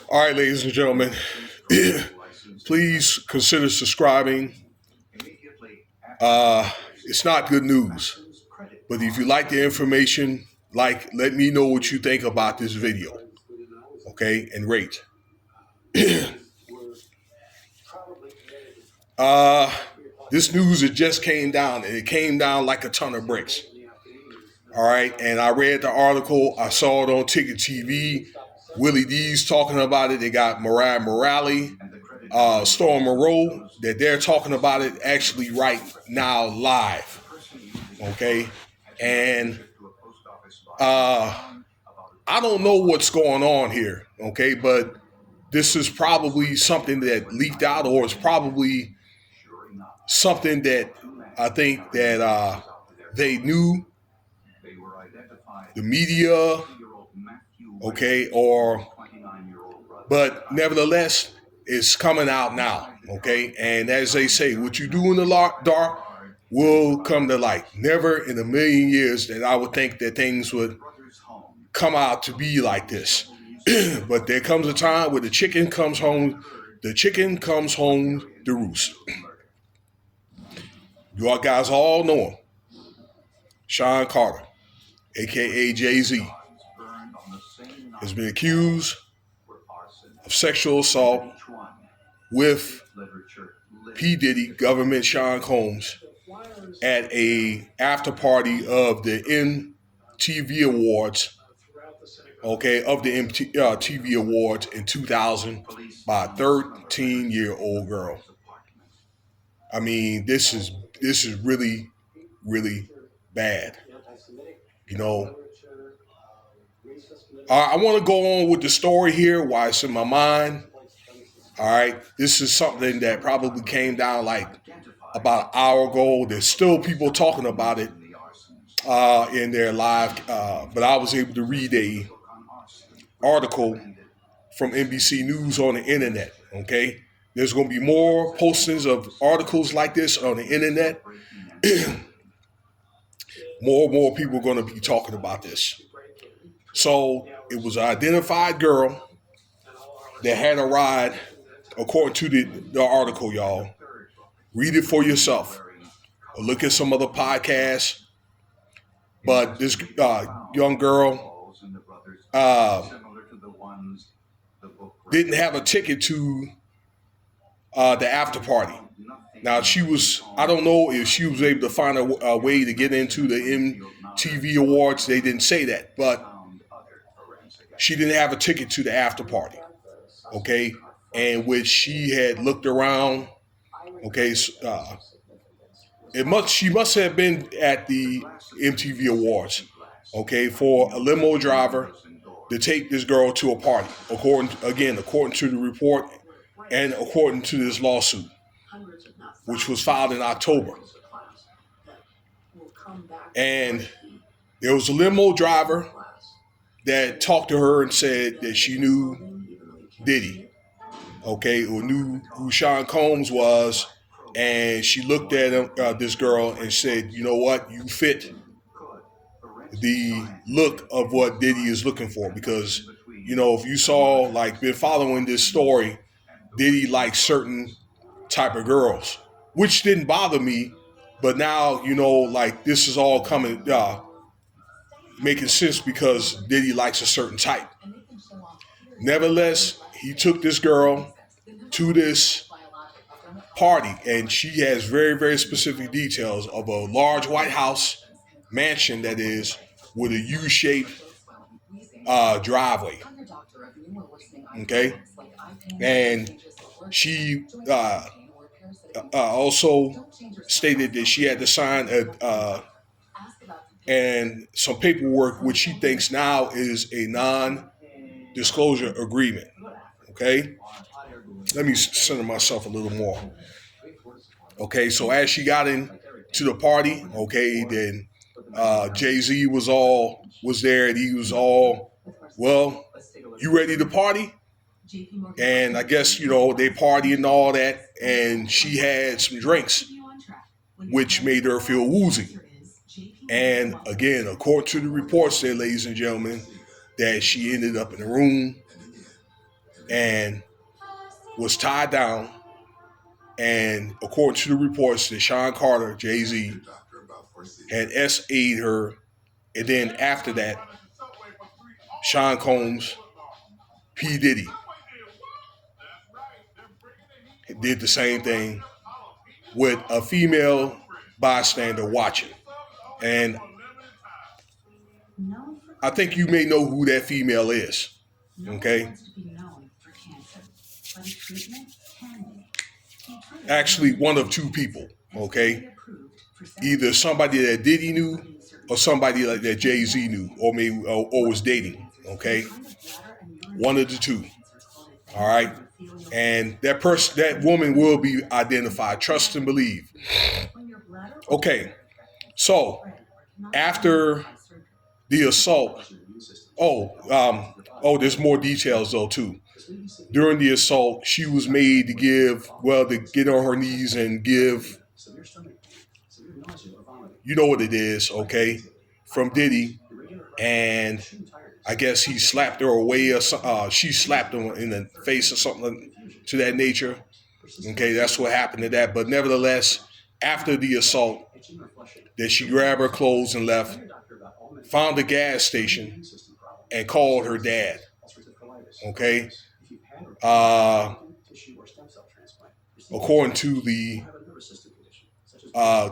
All right, ladies and gentlemen, please consider subscribing. It's not good news, but if you like the information, let me know what you think about this video, okay, and rate. This news, it just came down, and it came down like a ton of bricks. All right, and I read the article. I saw it on Ticket TV. Willie D's talking about it. They got Mariah Morale, Storm Monroe, that they're talking about it actually right now live. Okay, and I don't know what's going on here. Okay, but this is probably something that leaked out, or it's probably something that I think that they knew, the media, okay, but nevertheless, it's coming out now, okay? And as they say, what you do in the dark will come to light. Never in a million years that I would think that things would come out to be like this. But there comes a time where the chicken comes home to roost. You all guys all know him. Sean Carter, a.k.a. Jay-Z, has been accused of sexual assault with P. Diddy, Government Sean Combs, at a after party of the MTV Awards, okay, of the MTV Awards in 2000 by a 13-year-old girl. I mean, this is really, really bad. You know, I want to go on with the story here while it's in my mind. All right, this is something that probably came down like about an hour ago. There's still people talking about it in their live, but I was able to read a article from NBC News on the internet. Okay, there's going to be more postings of articles like this on the internet. More and more people are going to be talking about this. So it was an identified girl that had a ride, according to the article, y'all. Read it for yourself. Or look at some other podcasts. But this young girl didn't have a ticket to the after party. Now, I don't know if she was able to find a way to get into the MTV Awards. They didn't say that, but she didn't have a ticket to the after party, okay? And which she had looked around, okay? She must have been at the MTV Awards, okay, for a limo driver to take this girl to a party, according to the report and according to this lawsuit, which was filed in October. And there was a limo driver that talked to her and said that she knew Diddy, okay, or knew who Sean Combs was, and she looked at him, this girl, and said, you know what, you fit the look of what Diddy is looking for, because, you know, if you saw, been following this story, Diddy likes certain type of girls, which didn't bother me, but now, you know, this is all coming, making sense because Diddy likes a certain type. Nevertheless, he took this girl to this party, and she has very, very specific details of a large White House mansion that is with a U-shaped driveway. Okay, and she also stated that she had to sign and some paperwork, which she thinks now is a non-disclosure agreement. Okay, let me center myself a little more. Okay, so as she got into the party, okay, then Jay-Z was there, and he was all, well, you ready to party? And I guess, you know, they party and all that, and she had some drinks, which made her feel woozy. And again, according to the reports there, ladies and gentlemen, that she ended up in a room and was tied down. And according to the reports, that Sean Carter, Jay-Z, had SA'd her. And then after that, Sean Combs, P. Diddy, did the same thing with a female bystander watching. And I think you may know who that female is. Okay? Actually, one of two people. Okay? Either somebody that Diddy knew or somebody like that Jay-Z knew or maybe or was dating. Okay? One of the two. All right? And that woman will be identified. Trust and believe. Okay. So after the assault, there's more details though too. During the assault, she was made to get on her knees and give, you know what it is, okay, from Diddy, and I guess he slapped her away or she slapped him in the face or something to that nature. Okay, that's what happened to that. But nevertheless, after the assault, that she grabbed her clothes and left, found a gas station, and called her dad. Okay? According to the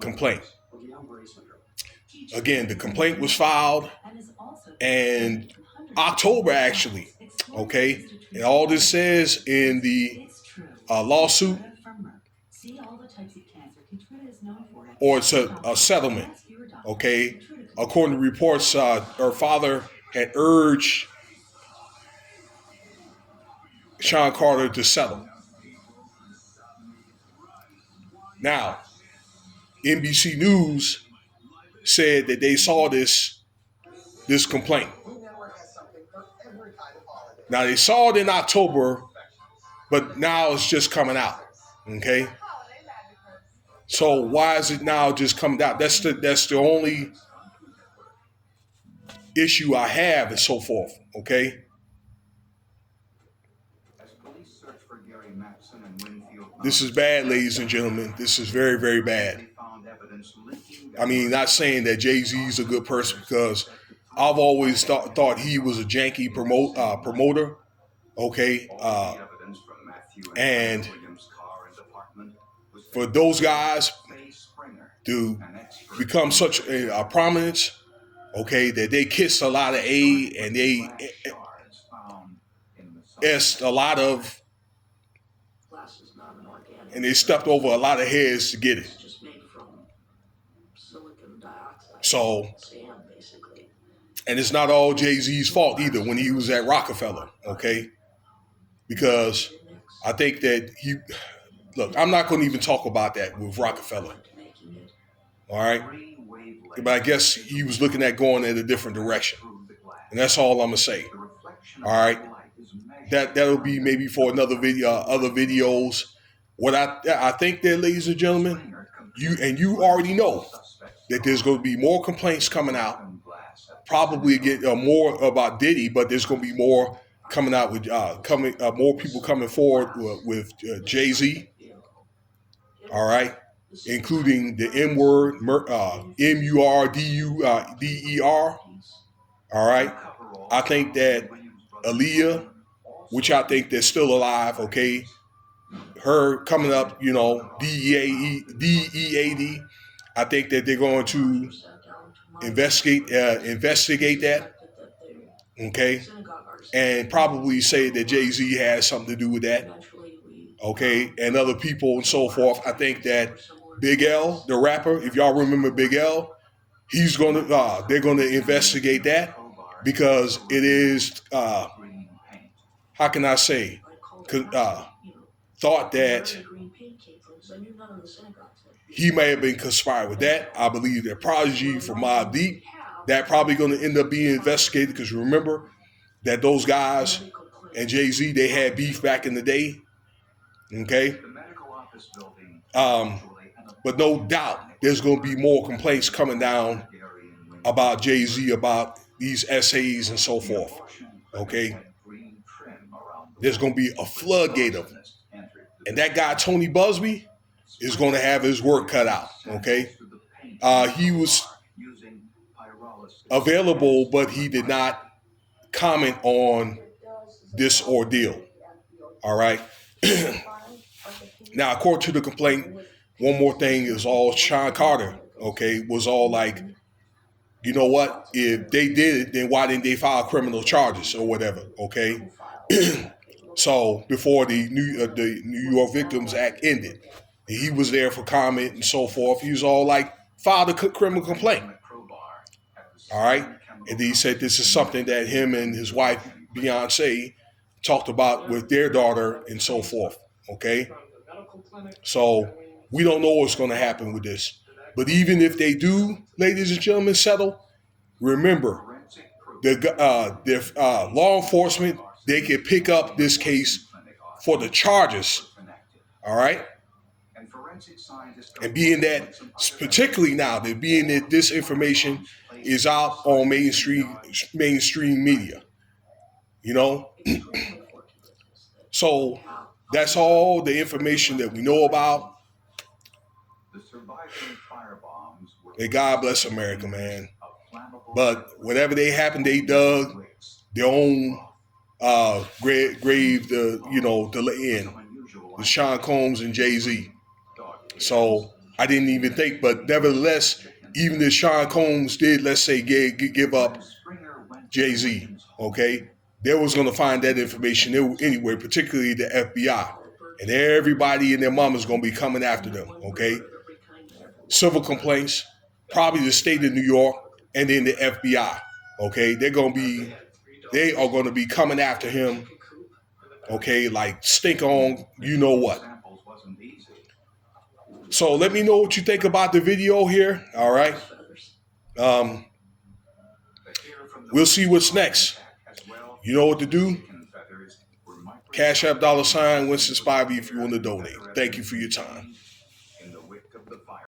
complaint. Again, the complaint was filed in October, actually. Okay? And all this says in the lawsuit, or it's a settlement. Okay? According to reports, her father had urged Sean Carter to settle. Now, NBC News said that they saw this complaint. Now, they saw it in October, but now it's just coming out. Okay? So why is it now just coming out? That's the only issue I have and so forth. Okay? This is bad, ladies and gentlemen. This is very, very bad. I mean, not saying that Jay-Z's a good person, because I've always thought he was a janky promoter. Okay? And for those guys to become such a prominence, okay, that they kissed a lot of A and they asked a lot of, and they stepped over a lot of heads to get it. So, and it's not all Jay-Z's fault either when he was at Rockefeller, okay? Because I think that look, I'm not going to even talk about that with Rockefeller. All right? But I guess he was looking at going in a different direction. And that's all I'm going to say. All right? That'll be maybe for another video, other videos. What I think that, ladies and gentlemen, you already know that there's going to be more complaints coming out. Probably get more about Diddy, but there's going to be more coming out with more people coming forward with Jay-Z. All right, including the M word, MURDER. All right, I think that Aaliyah, which I think that's still alive, okay, her coming up, DEAD. I think that they're going to investigate that, okay, and probably say that Jay-Z has something to do with that, okay, and other people and so forth. I think that Big L, the rapper, if y'all remember Big L, they're gonna investigate that, because it is how can I say, thought that he may have been conspired with that. I believe that Prodigy from Mobb Deep, that probably going to end up being investigated, because remember that those guys and Jay-Z, they had beef back in the day. Okay? But no doubt there's going to be more complaints coming down about Jay-Z, about these essays and so forth. Okay, there's going to be a floodgate of them, and that guy Tony Busby is going to have his work cut out. Okay, he was available, but he did not comment on this ordeal. All right. Now, according to the complaint, one more thing is all Sean Carter, okay, was all like, you know what? If they did it, then why didn't they file criminal charges or whatever, okay? So before the New York Victims Act ended, he was there for comment and so forth. He was all like, file a criminal complaint. All right. And he said this is something that him and his wife, Beyonce, talked about with their daughter and so forth. Okay. So we don't know what's going to happen with this. But even if they do, ladies and gentlemen, settle, remember, the law enforcement, they can pick up this case for the charges. All right. And being that, particularly now, that being that this information is out on mainstream media, you know. So that's all the information that we know about. And God bless America, man. But whatever they happened, they dug their own grave to lay in. With Sean Combs and Jay-Z. So I didn't even think, but nevertheless, even if Sean Combs did, let's say, give up Jay-Z, okay, they was going to find that information anyway, particularly the FBI. And everybody and their mama's going to be coming after them, okay? Civil complaints, probably the state of New York, and then the FBI, okay? They are going to be coming after him, okay, like stink on you know what. So let me know what you think about the video here, all right? We'll see what's next. You know what to do. Cash App $, Winston Spivey if you want to donate. Thank you for your time.